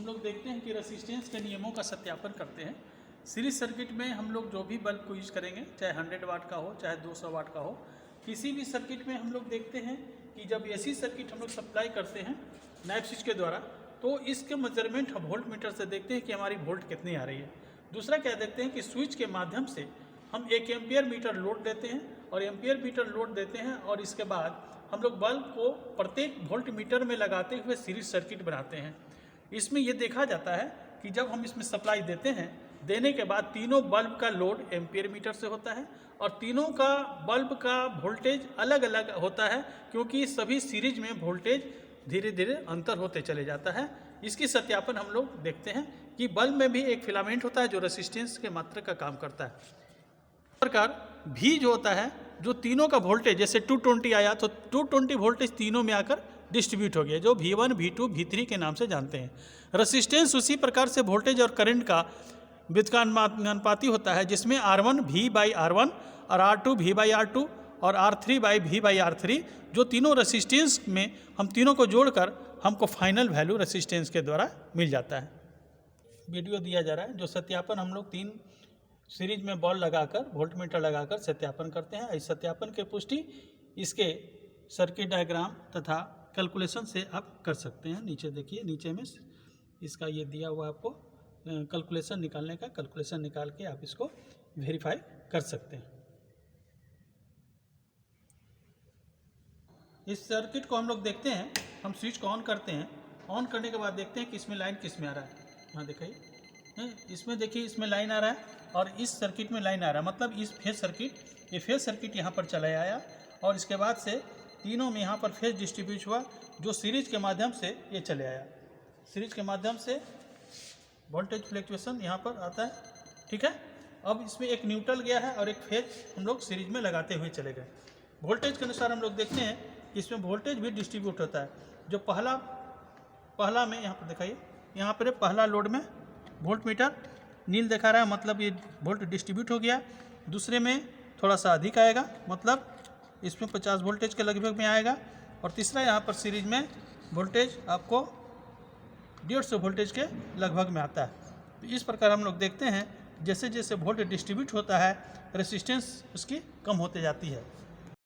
लोग देखते हैं कि रेसिस्टेंस के नियमों का सत्यापन करते हैं। सीरीज सर्किट में हम लोग जो भी बल्ब को यूज़ करेंगे, चाहे 100 वाट का हो चाहे 200 वाट का हो, किसी भी सर्किट में हम लोग देखते हैं कि जब एसी सर्किट हम लोग सप्लाई करते हैं नाइफ स्विच के द्वारा, तो इसके मेजरमेंट हम वोल्ट मीटर से देखते हैं कि हमारी वोल्ट कितनी आ रही है। दूसरा क्या देखते हैं कि स्विच के माध्यम से हम 1 एम्पियर मीटर लोड देते हैं और एम्पियर मीटर लोड देते हैं, और इसके बाद हम लोग बल्ब को प्रत्येक वोल्ट मीटर में लगाते हुए सीरीज सर्किट बनाते हैं। इसमें यह देखा जाता है कि जब हम इसमें सप्लाई देते हैं, देने के बाद तीनों बल्ब का लोड एम्पियर मीटर से होता है और तीनों का बल्ब का वोल्टेज अलग अलग होता है, क्योंकि सभी सीरीज में वोल्टेज धीरे धीरे अंतर होते चले जाता है। इसकी सत्यापन हम लोग देखते हैं कि बल्ब में भी एक फिलामेंट होता है जो रेसिस्टेंस के मात्रा का काम करता है। इस प्रकार भी जो होता है, जो तीनों का वोल्टेज जैसे 220 आया तो 220 वोल्टेज तीनों में आकर डिस्ट्रीब्यूट हो गया, जो V1, V2, V3 के नाम से जानते हैं। रेसिस्टेंस उसी प्रकार से वोल्टेज और करंट का व्युत्क्रमानुपाती होता है, जिसमें R1 V/R1 और R2 V/R2 और R3 V/R3, जो तीनों रेसिस्टेंस में हम तीनों को जोड़कर हमको फाइनल वैल्यू रेसिस्टेंस के द्वारा मिल जाता है। वीडियो दिया जा रहा है जो सत्यापन हम लोग 3 सीरीज में बॉल लगाकर वोल्ट मीटर लगाकर सत्यापन करते हैं। इस सत्यापन की पुष्टि इसके सर्किट डायग्राम तथा कैलकुलेशन से आप कर सकते हैं। नीचे देखिए, नीचे में इसका ये दिया हुआ आपको कैलकुलेशन निकालने का, कैलकुलेशन निकाल के आप इसको वेरीफाई कर सकते हैं। इस सर्किट को हम लोग देखते हैं, हम स्विच को ऑन करते हैं। ऑन करने के बाद देखते हैं कि इसमें लाइन किस में आ रहा है। हाँ दिखाइए, इसमें देखिए इसमें लाइन आ रहा है और इस सर्किट में लाइन आ रहा है, मतलब इस फेज सर्किट, ये फेज सर्किट यहाँ पर चला आया और इसके बाद से तीनों में यहाँ पर फेज डिस्ट्रीब्यूट हुआ, जो सीरीज के माध्यम से ये चले आया। सीरीज के माध्यम से वोल्टेज फ्लक्चुएशन यहाँ पर आता है, ठीक है। अब इसमें एक न्यूट्रल गया है और एक फेज हम लोग सीरीज में लगाते हुए चले गए। वोल्टेज के अनुसार हम लोग देखते हैं कि इसमें वोल्टेज भी डिस्ट्रीब्यूट होता है। जो पहला में यहाँ पर दिखाइए, यहाँ पर पहला लोड में वोल्ट मीटर नील दिखा रहा है, मतलब ये वोल्ट डिस्ट्रीब्यूट हो गया। दूसरे में थोड़ा सा अधिक आएगा, मतलब इसमें 50 वोल्टेज के लगभग में आएगा। और तीसरा यहाँ पर सीरीज में वोल्टेज आपको 150 वोल्टेज के लगभग में आता है। तो इस प्रकार हम लोग देखते हैं जैसे जैसे वोल्ट डिस्ट्रीब्यूट होता है, रेसिस्टेंस उसकी कम होते जाती है।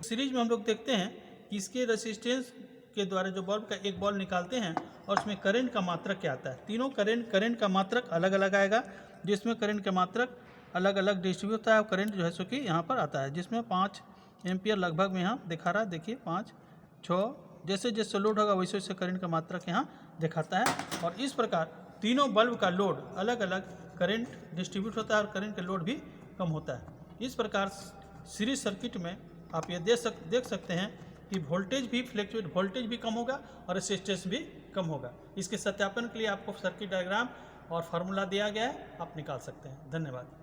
सीरीज में हम लोग देखते हैं कि इसके रेसिस्टेंस के द्वारा जो बल्ब का एक बॉल निकालते हैं और उसमें करंट का मात्रक क्या आता है। तीनों करंट का मात्रक अलग अलग आएगा, जिसमें करंट का मात्रक अलग अलग डिस्ट्रीब्यूट होता है। करंट जो है सो कि यहाँ पर आता है, जिसमें 5 एम्पियर लगभग में यहाँ दिखा रहा है। देखिए 5, 6, जैसे जैसे लोड होगा वैसे वैसे करंट का मात्रक यहाँ दिखाता है। और इस प्रकार तीनों बल्ब का लोड अलग अलग करंट डिस्ट्रीब्यूट होता है और करंट का लोड भी कम होता है। इस प्रकार सीरीज सर्किट में आप ये देख सकते हैं कि वोल्टेज भी फ्लक्चुएट, वोल्टेज भी कम होगा और रेसिस्टेंस भी कम होगा। इसके सत्यापन के लिए आपको सर्किट डायग्राम और फार्मूला दिया गया है, आप निकाल सकते हैं। धन्यवाद।